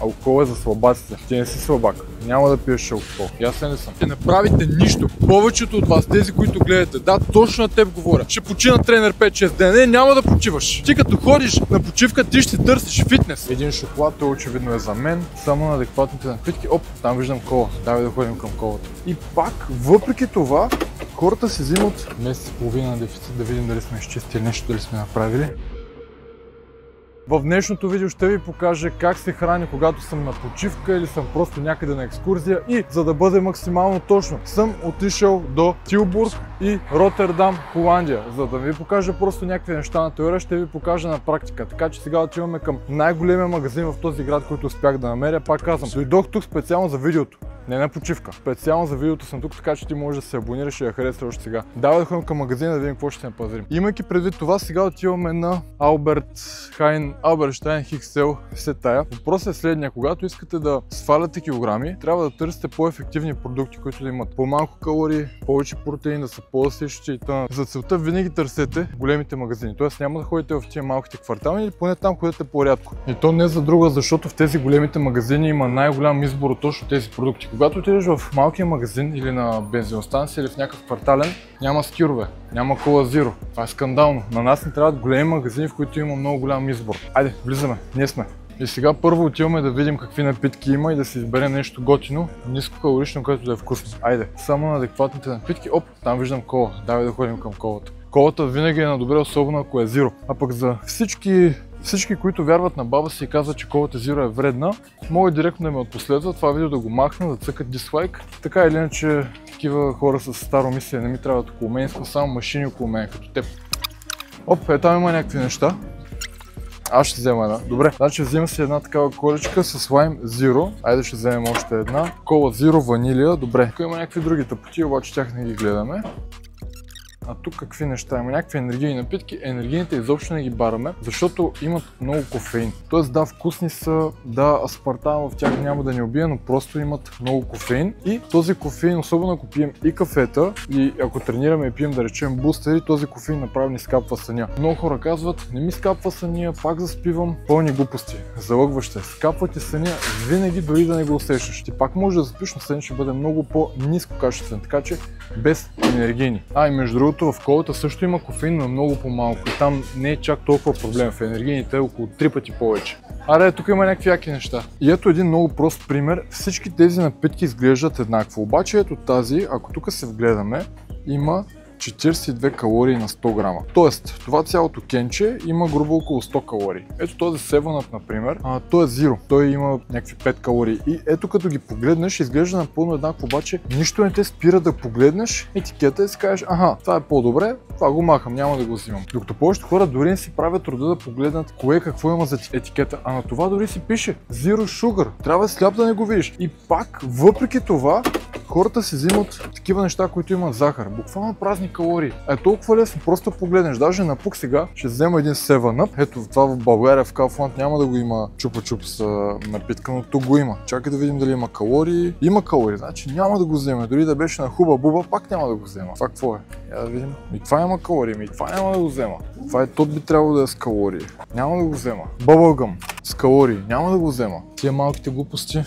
Алкохол е за слабаците. Ти не си слабак. Няма да пиеш алкохол. Ясен ли съм? Не направите нищо. Повечето от вас, тези, които гледате, да, точно на теб говоря. Ще почина тренер 5-6 дена. Не, няма да почиваш. Ти като ходиш на почивка, ти ще търсиш фитнес. Един шоколад, той очевидно е за мен. Само на адекватните напитки. Оп, там виждам кола. Давай да ходим към колата. И пак, въпреки това, хората си взимат месец и половина на дефицит, да видим дали сме изчистили нещо, дали сме направили. В днешното видео ще ви покажа как се храня, когато съм на почивка или съм просто някъде на екскурзия, и за да бъде максимално точно, съм отишъл до Тилбург и Ротердам, Холандия. За да ви покажа просто някакви неща на теория, ще ви покажа на практика. Така че сега отиваме към най-големия магазин в този град, който успях да намеря. Пак казвам, дойдох тук специално за видеото. Не на почивка. Специално за видеото съм тук, така че ти можеш да се абонираш и да харесаш още сега. Давай да ходим към магазина да видим какво ще се напазарим. Имайки предвид това, сега отиваме на Албертштайн XL, все тая. Въпросът е следния: когато искате да сваляте килограми, трябва да търсите по-ефективни продукти, които да имат по-малко калории, повече протеин, да са по-свежи и т.н. За целта винаги търсете големите магазини. Тоест няма да ходите в тия малките квартални или поне там ходите по-рядко. И то не за друго, защото в тези големите магазини има най-голям избор от точно тези продукти. Когато отидеш в малкия магазин или на бензиностанция или в някакъв квартален, няма скирове, няма кола зиро. Това е скандално. На нас не трябват големи магазини, в които има много голям избор. Айде, влизаме, ние сме. И сега първо отиваме да видим какви напитки има и да си изберем нещо готино, ниско калорично, което да е вкусно. Айде, само на адекватните напитки. Оп, там виждам кола. Давай да ходим към колата. Колата винаги е на добре, особено ако е зиро. А пък за всички, които вярват на баба си и казват, че колата зиро е вредна, могат директно да ме отпоследват, това видео да го махна, да цъкат дислайк. Така или иначе, такива хора с старо мислене не ми трябват около мен, искам само машини около мен, като теб. Оп, там има някакви неща. Аз ще взема една. Добре, значи взимам си една такава колечка с лайм зиро. Айде ще вземем още една. Кола зиро ванилия. Добре. Тук има някакви други тъпоти, обаче тях не ги гледаме. А тук какви неща? Има някакви енергийни напитки. Енергийните изобщо не ги бараме, защото имат много кофеин. Тоест да, вкусни са, да, аспартам в тях няма да ни убие, но просто имат много кофеин. И този кофеин, особено ако пием и кафета, и ако тренираме и пием, да речем, бустери, този кофеин направо ни скапва съня. Много хора казват: не ми скапва съня, пак заспивам. Пълни глупости. Залъгващи. Скапва ти съня винаги, дори да не го усещаш. Ти пак можеш да заспиш, но съня ще бъде много по-ниско качествен, така че без енергийни. И между другото, в колата също има кофеин, но много по-малко. И там не е чак толкова проблем. В енергийните е около 3 пъти повече. Аре, тук има някакви яки неща. И ето един много прост пример. Всички тези напитки изглеждат еднакво. Обаче ето тази, ако тук се вгледаме, има 42 калории на 100 грама. Тоест, това цялото кенче има грубо около 100 калории. Ето този 7-Up, например, той е зиро. Той има някакви 5 калории. И ето като ги погледнеш, изглежда напълно еднакво, обаче нищо не те спира да погледнеш етикета и си кажеш: аха, това е по-добре, това го махам, няма да го взимам. Докато повечето хора дори не си правят труда да погледнат кое какво има за етикета, а на това дори си пише Zero Sugar. Трябва сляп да не го видиш. И пак, въпреки това, хората си взимат такива неща, които имат захар. Буквално празни калории. Е толкова лесно, просто погледнеш. Даже напук сега ще взема един 7-Up. Ето това в България в Kaufland няма да го има чупа-чупс напитка, но тук го има. Чакай да видим дали има калории. Има калории, значи няма да го взема. Дори да беше на хуба-буба, пак няма да го взема. Това какво е? Я да видим. И това има калории, и това няма да го взема. Това е, тот би трябвало да е с калории. Няма да го взема. Bubblegum с калории. Няма да го взема. Тия малките глупости.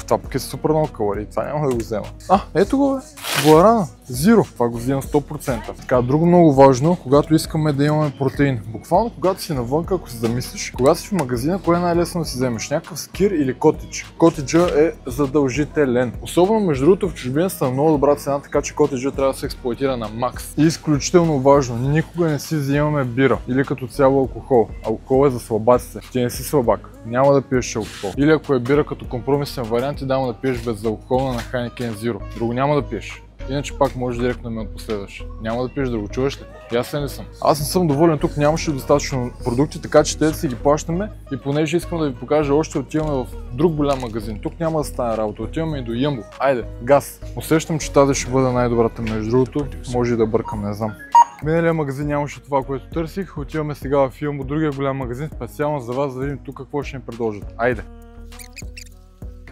Това пък е супер много калории. Това няма да го взема. Ето го бе. Гуарана. Зиро. Това го взимам 100%. Така, друго много важно, когато искаме да имаме протеин. Буквално когато си навънка, ако се замислиш, когато си в магазина, кое е най-лесно да си вземеш? Някакъв скир или котидж? Котиджа е задължителен. Особено между другото в чужбина са на много добра цена, така че котиджа трябва да се експлоатира на макс. И изключително важно, никога не си взимаме бира или като цяло алкохол. Алкохол е за слабаците. Ти не си слабак. Няма да пиеш алкохол. Или ако е бира като компромисен вариант, и дама да пиеш безалкохолна на Heineken Zero. Друго няма да пиеш. Иначе пак можеш директно да ме отпоследваш. Няма да пиеш, да го чуеш ли? Ясен ли съм? Аз не съм доволен, тук нямаше достатъчно продукти, така че те си ги плащаме, и понеже искам да ви покажа още, отиваме в друг голям магазин. Тук няма да стане работа, отиваме и до Ямбо. Айде, газ! Усещам, че тази ще бъде най-добрата, между другото. Може и да бъркам, не знам. В миналия магазин нямаше това, което търсих. Отиваме сега в Ямбо, другия голям магазин, специално за вас, да видим тук какво ще ни предложат. Айде!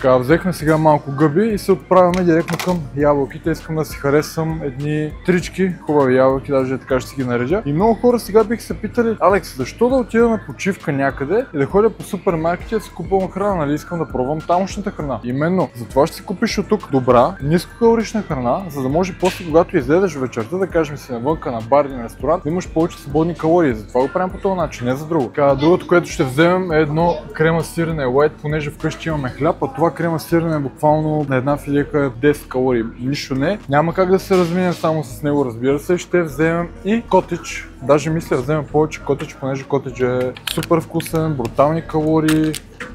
Така, взехме сега малко гъби и се отправяме директно към ябълките. Искам да си харесам едни трички, хубави ябълки, даже така ще си ги наредя. И много хора сега бих се питали: Алекс, защо да отида на почивка някъде и да ходя по супермаркети да си купувам храна, нали искам да пробвам тамошната храна. Именно, затова ще си купиш от тук добра, нискокалорична храна, за да може после, когато излезеш вечерта, да кажем си навънка на бар или на ресторант, да имаш повече свободни калории. Затова го правим по този начин, не за друго. Така, другото, което ще вземем е едно крема сирене лайт, понеже вкъщи имаме хляб, а това крема сирене е буквално на една филийка 10 калории. Нищо не. Няма как да се разминем само с него, разбира се. Ще вземем и котич. Даже мисля да вземем повече котич, понеже котич е супер вкусен, брутални калории.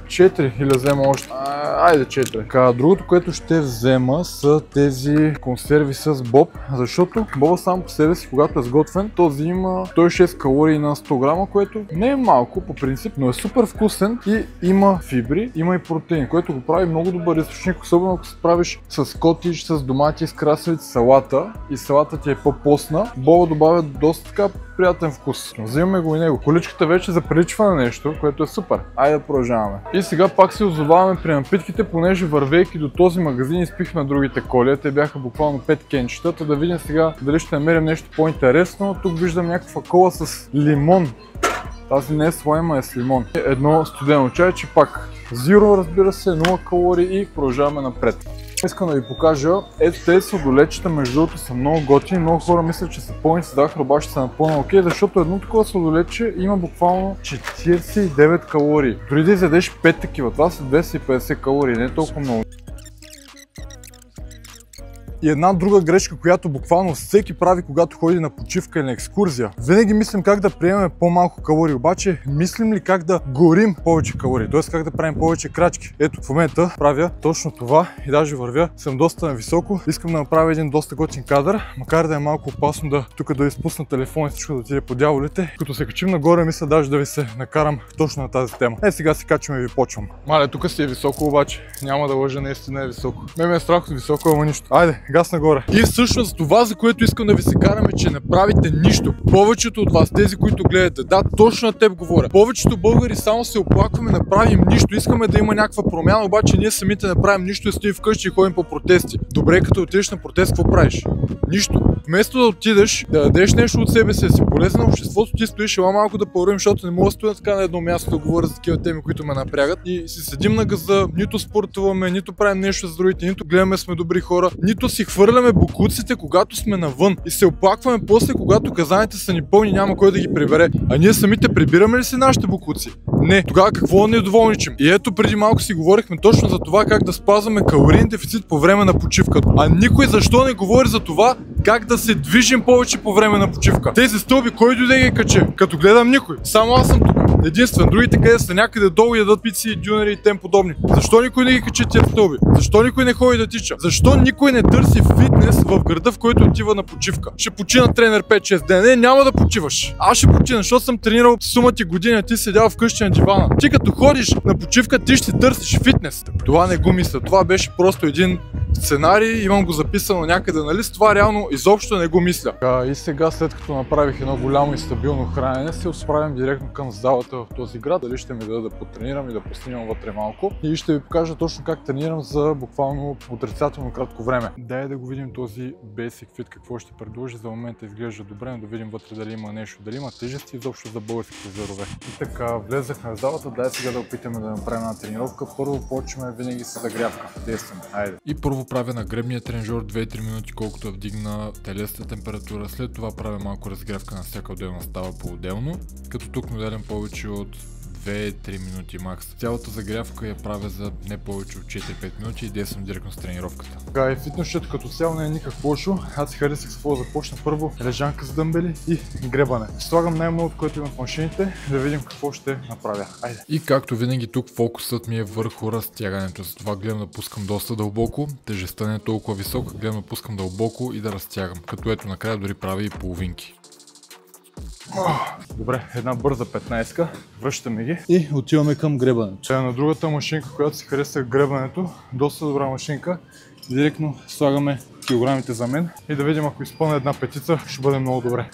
4 или взема още. Айде 4. Така, другото, което ще взема са тези консерви с боб, защото боба сам по себе си, когато е сготвен, този има 106 калории на 100 грама, което не е малко по принцип, но е супер вкусен и има фибри, има и протеин, което го прави много добър източник, особено ако се правиш с котич, с домати, с красавици, салата и салата ти е по-постна. Боба добавя доста така приятен вкус. Взимаме го и него. Количката вече заприличва на нещо, което е супер. Айде да продължаваме. И сега пак се озоваваме при напитките, понеже вървейки до този магазин изпихме другите коли. Те бяха буквално 5 кенчета. Да видим сега дали ще намерим нещо по-интересно. Тук виждам някаква кола с лимон. Тази не е слайма, е с лимон. Едно студено чайче, пак зиро, разбира се, 0 калории и продължаваме напред. Искам да ви покажа, ето тези сладоледчета, между другото са много готини, много хора мислят, че са пълни с захар, обаче са напълно окей, защото едно такова сладоледче има буквално 49 калории. Дори да изядеш 5 такива, това са 250 калории, не е толкова много. И една друга грешка, която буквално всеки прави, когато ходи на почивка или на екскурзия. Винаги мислим как да приемем по-малко калории, обаче мислим ли как да горим повече калории, т.е. как да правим повече крачки. Ето в момента правя точно това и даже вървя, съм доста нависоко. Искам да направя един доста готин кадър, макар да е малко опасно да тук да изпусна телефон и всичко да отиде по дяволите. Като се качим нагоре, мисля даже да ви се накарам точно на тази тема. Сега се качваме и ви почвам. Мале, тук си е високо, обаче няма да лъжа, наистина е високо. Ме е страх от високо, ама нищо. Айде, газ нагоре. И всъщност това, за което искам да ви се караме, че не правите нищо. Повечето от вас, тези, които гледате, да, точно на теб говоря. Повечето българи само се оплакваме, не правим нищо, искаме да има някаква промяна, обаче ние самите не правим нищо и стоим вкъщи и ходим по протести. Добре, като отидеш на протест, какво правиш? Нищо. Вместо да отидеш, да дадеш нещо от себе си, да си полезен на обществото, ти стоиш, ела малко да поговорим, защото не мога да стоя така на едно място да говоря за такива теми, които ме напрягат. И си седим на газа, нито спортуваме, нито правим нещо за другите, нито гледаме сме добри хора, нито си хвърляме бокуците, когато сме навън и се оплакваме после, когато казаните са ни пълни, няма кой да ги прибере. А ние самите прибираме ли си нашите бокуци? Не. Тогава какво недоволничим? И ето преди малко си говорихме точно за това как да спазваме калориен дефицит по време на почивка. А никой защо не говори за това как да се движим повече по време на почивка. Тези стълби кой дойде ги каче? Като гледам никой. Само аз съм тук. Единствен. Другите къде са някъде долу ядат пици, дюнери и тем подобни. Защо никой не ги качи тия стълби? Защо никой не ходи да тича? Защо никой не търси фитнес в града, в който отива на почивка? Ще почина тренер 5-6 дена. Не, няма да почиваш. Аз ще почина, защото съм тренирал сума ти години, а ти седял вкъщи на дивана. Ти като ходиш на почивка, ти ще търсиш фитнес. Това не го мисля. Това беше просто един сценарий, имам го записано някъде на лист, това реално изобщо не го мисля. И сега, след като направих едно голямо и стабилно хранене, се отправям директно към залата в този град. Дали ще ми даде да потренирам и да поснимам вътре малко. И ще ви покажа точно как тренирам за буквално отрицателно кратко време. Дай да го видим този Basic Fit, какво ще предложи. За момента изглежда добре, но да видим вътре дали има нещо, дали има тежести изобщо за българските зърове. И така, влезахме в залата, дай сега да опитаме да направим една тренировка. Първо почваме винаги с загрявка. Действаме, айде. И първо правя на гребния тренажор 2-3 минути, колкото да вдигна телесната температура. След това правя малко разгрявка на всяка отделна става по-отделно, като тук моделям повече от 2-3 минути макс. Цялата загрявка я правя за не повече от 4-5 минути и действам директно с тренировката. Така и фитнесът като цяло не е никак лошо. Аз си харесах с какво започна. Първо лежанка с дъмбели и гребане. Слагам най-много, което имам в машините, да видим какво ще направя. Айде! И както винаги тук фокусът ми е върху разтягането. Затова гледам да пускам доста дълбоко. Тежестта не е толкова висока, гледам да пускам дълбоко и да разтягам. Като ето накрая дори правя и половинки. Добре, една бърза 15-ка, връщаме ги и отиваме към гребането. Сега на другата машинка, която си харесах гребането, доста добра машинка. Директно слагаме килограмите за мен и да видим, ако изпълня една петица, ще бъде много добре.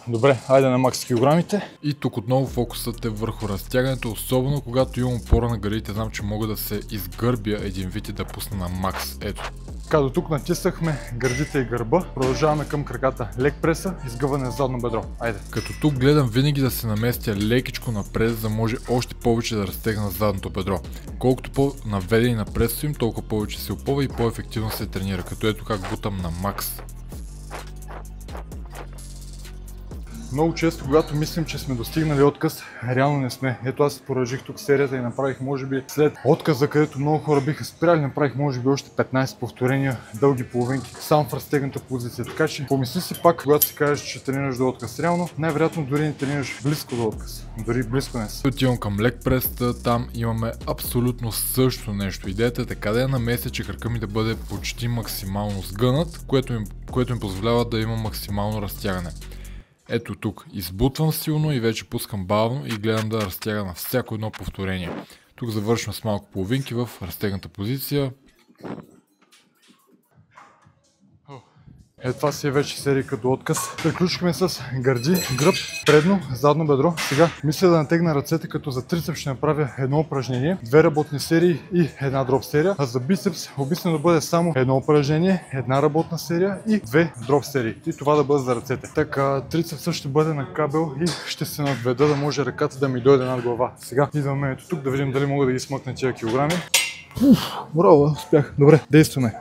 Добре, айде на макс килограмите. И тук отново фокусът е върху разтягането, особено когато имам опора на гърдите, знам, че мога да се изгърбя един вид и да пусна на макс. Ето. Така, до тук натиснахме гърдите и гърба. Продължаваме към краката. Лек преса, изгъване задно бедро. Айде. Като тук гледам винаги да се наместя лекичко напред, за да може още повече да разтегна задното бедро. Колкото по-наведени на пресото им, толкова повече се опъва и по-ефективно се тренира. Като ето как бутам на макс. Много често, когато мислим, че сме достигнали отказ, реално не сме. Ето аз продължих тук серията и направих, може би, след отказа, където много хора биха спряли, направих, може би, още 15 повторения, дълги половинки, само в разтегната позиция. Така че, помисли си пак, когато си кажеш, че тренираш до отказ. Реално, най-вероятно дори не тренираш близко до отказ. Дори близко не си. Отивам към лек преста, там имаме абсолютно същото нещо. Идеята е така да я наместя, че кръка ми да бъде почти максимално сгънат, което ми позволява да има максимално разтягане. Ето тук избутвам силно и вече пускам бавно и гледам да разтяга на всяко едно повторение. Тук завършвам с малко половинки в разтегната позиция. Ето това си е вече серийка до отказ. Приключихме с гърди, гръб, предно, задно бедро. Сега мисля да натегна ръцете, като за трицепс ще направя едно упражнение, 2 работни серии и една дроп серия. А за бицепс обмислям да бъде само едно упражнение, една работна серия и 2 дроп серии. И това да бъде за ръцете. Така трицепсът ще бъде на кабел и ще се надведа да може ръката да ми дойде над глава. Сега идваме ето тук да видим дали мога да ги смъкна тия килограми. Браво, успях. Добре, действаме.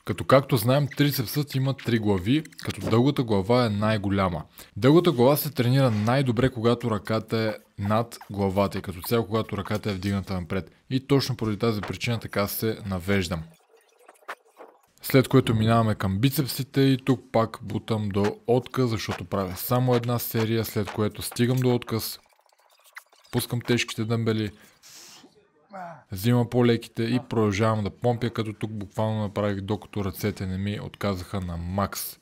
Като както знаем, трицепсът има 3 глави, като дългата глава е най-голяма. Дългата глава се тренира най-добре, когато ръката е над главата и като цяло, когато ръката е вдигната напред. И точно поради тази причина така се навеждам. След което минаваме към бицепсите и тук пак бутам до отказ, защото правя само една серия, след което стигам до отказ, пускам тежките дъмбели, взимам по-леките и продължавам да помпя, като тук буквално направих, докато ръцете не ми отказаха на макс.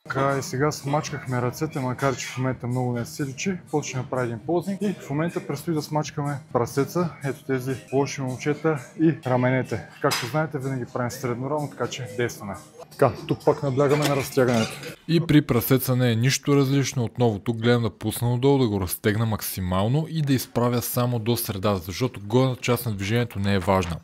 Така и сега смачкахме ръцете, макар че в момента много не се личи. После ще направим един ползинг и в момента предстои да смачкаме прасеца, ето тези лоши момчета и раменете. Както знаете, винаги правим средно равно, така че действаме. Така, тук пак наблягаме на разтягането. И при прасеца не е нищо различно. Отново тук гледам да пусна отдолу, да го разтегна максимално и да изправя само до средата, защото горната част на движението не е важна.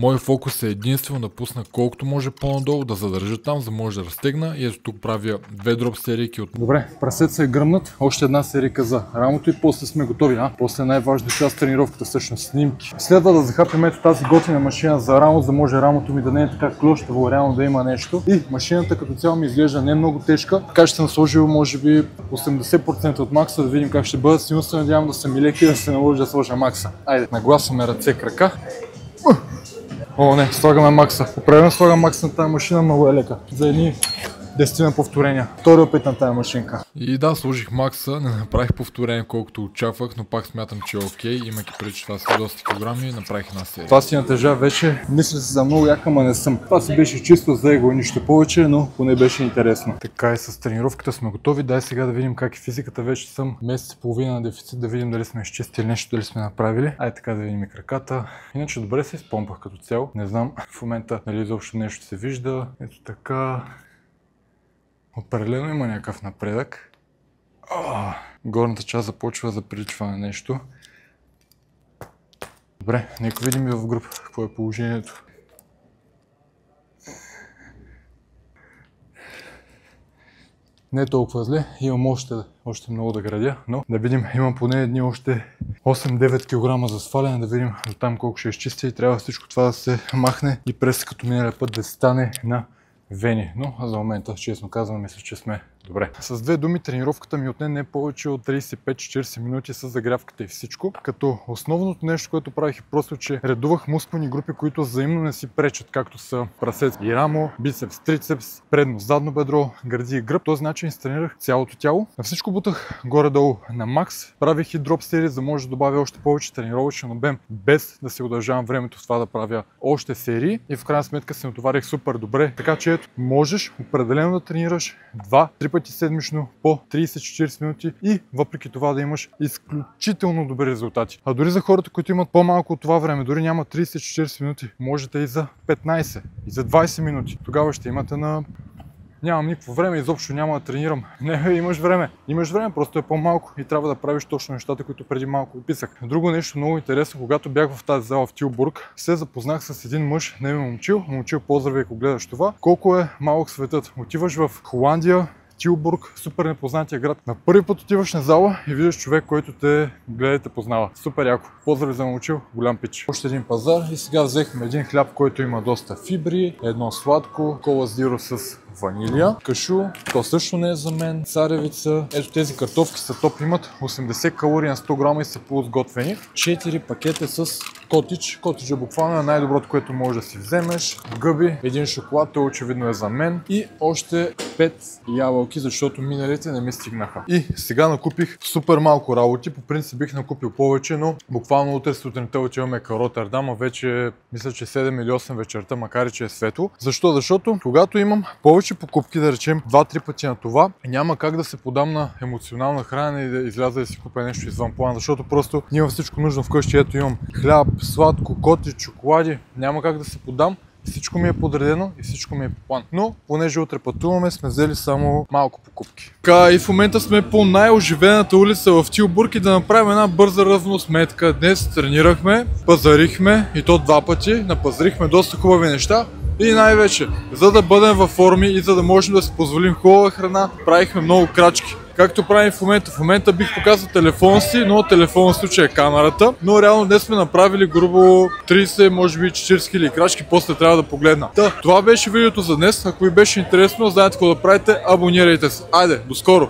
Моят фокус е единствено да пусна колкото може по-надолу, да задържа там, за да може да разтегна и ето тук правя 2 дроп серийки от... Добре, прасеца е гръмнат, още една серийка за рамото и после сме готови. После най-важната част тренировката, всъщност снимки. Следва да захапим ето тази готина машина за рамо, за да може рамото ми да не е така клощево, реално да има нещо. И машината като цяло ми изглежда не много тежка, така ще съм сложил може би 80% от макса, да видим как ще бъдат. Силно се надявам да са ми леки и да се наложи да сложа макса. Айде, нагласваме ръце, крака. О, не, слагаме макса. Определено слагам макса на тази машина, много е лека. За едни 10 повторения. Втори опит на тази машинка. И да, сложих макса, не направих повторение колкото очаквах, но пак смятам, че е окей. Имайки преди, че това са доста килограми, направих една серия. Това си натежа вече. Мисля се за много яка, ама не съм. Това си беше чисто за его и нищо повече, но поне беше интересно. Така и с тренировката сме готови. Дай сега да видим как е физиката. Вече съм месец и половина на дефицит, да видим дали сме изчистили нещо, дали сме направили. Ай така да видим и краката. Иначе добре се изпомпах като цяло. Не знам в момента дали изобщо нещо се вижда. Ето така. Определено има някакъв напредък. Горната част започва да приличва на нещо. Добре, нека видим и в група какво е положението. Не е толкова зле, имам още много да градя, но да видим, имам поне едни още 8-9 кг за сваляне, да видим до там колко ще изчистя и трябва всичко това да се махне и през като миналия път да стане на вени, но за момента, честно казвам, мисля, че сме добре. С две думи, тренировката ми отне не повече от 35-40 минути с загрявката и всичко, като основното нещо, което правих е просто, че редувах мускулни групи, които взаимно не си пречат, както са прасец и рамо, бицепс, трицепс, предно, задно бедро, гърди и гръб. Този начин изтренирах цялото тяло. На всичко бутах горе-долу на макс, правих и дроп серии, за да може да добавя още повече тренировъчен обем, без да се удължавам времето в това да правя още серии и в крайна сметка се натоварих супер добре. Така че ето, можеш определено да тренираш 2-3 пъти седмично по 30-40 минути и въпреки това да имаш изключително добри резултати. А дори за хората, които имат по-малко от това време, дори няма 30-40 минути, можете и за 15, и за 20 минути. Тогава ще имате на... Нямам никакво време, изобщо няма да тренирам. Не, имаш време. Имаш време, просто е по-малко и трябва да правиш точно нещата, които преди малко описах. Друго нещо много интересно, когато бях в тази зала в Тилбург, се запознах с един мъж, не Момчил. Момчил, поздрави, ако гледаш това. Колко е малък светът. Отиваш в Холандия, Тилбург, супер непознатия град. На първи път отиваш на зала и виждаш човек, който те гледа и те познава. Супер яко. Поздрави за Момчил, голям пич. Още един пазар и сега взехме един хляб, който има доста фибри, едно сладко, кола зиро с ванилия, кашу, то също не е за мен, царевица. Ето тези картофки са топ, имат 80 калории на 100 грама и са полусготвени. 4 пакета с котич. Котич е буквално най-доброто, което можеш да си вземеш. Гъби, един шоколад, той очевидно е за мен. И още 5 ябълки, защото миналите не ми стигнаха. И сега накупих супер малко работи. По принцип бих накупил повече, но буквално утре сутринта отиваме към Роттердам, а вече мисля, че 7 или 8 вечерта, макар и че е светло. Защо? Защото когато имам повече покупки, да речем 2-3 пъти на това, няма как да се подам на емоционална храна и да изляза да си купя нещо извън план, защото просто нямам всичко нужно вкъщи. Ето имам хляб, сладко, коти, чоколади, няма как да се подам. Всичко ми е подредено и всичко ми е по план. Но, понеже утре пътуваме, сме взели само малко покупки. Така, и в момента сме по най-оживената улица в Тилбург и да направим една бърза равносметка. Днес тренирахме, пазарихме и то 2 пъти, напазарихме доста хубави неща. И най-вече, за да бъдем във форми и за да можем да си позволим хубава храна, правихме много крачки. Както правим в момента бих показал телефона си, но телефона в случая е камерата. Но реално днес сме направили грубо 30, може би 40 хиляди крачки, после трябва да погледна. Това беше видеото за днес. Ако ви беше интересно, знаете какво да правите, абонирайте се. Айде, до скоро!